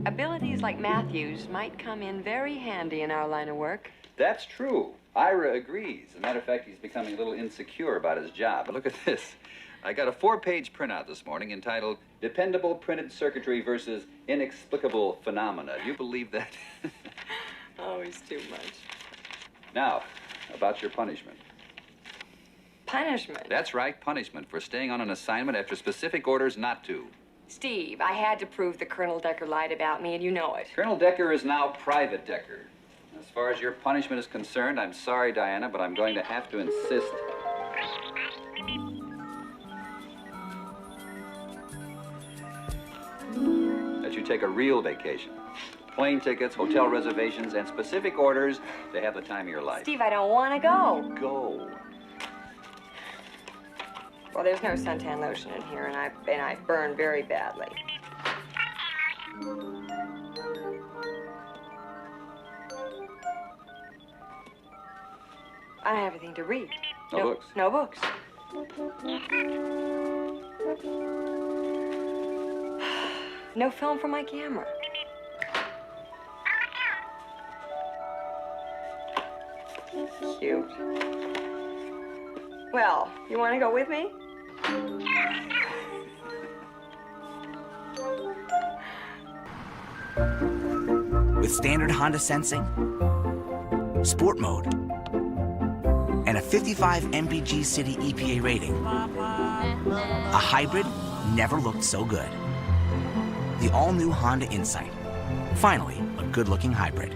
Abilities like Matthew's might come in very handy in our line of work. That's true. Ira agrees. As a matter of fact, he's becoming a little insecure about his job. But look at this. I got a 4-page printout this morning entitled Dependable Printed Circuitry versus Inexplicable Phenomena. Do you believe that? Always too much. Now, about your punishment. Punishment? That's right, punishment for staying on an assignment after specific orders not to. Steve, I had to prove that Colonel Decker lied about me, and you know it. Colonel Decker is now Private Decker. As far as your punishment is concerned, I'm sorry, Diana, but I'm going to have to insist. That you take a real vacation. Plane tickets, hotel reservations, and specific orders to have the time of your life. Steve, I don't want to go. Go. Well, there's no suntan lotion in here, and I burn very badly. I don't have anything to read. No books? No books. No film for my camera. Cute. Well, you want to go with me? With standard Honda sensing, sport mode, and a 55 mpg city EPA rating, a hybrid never looked so good. The all-new Honda Insight. Finally, a good-looking hybrid.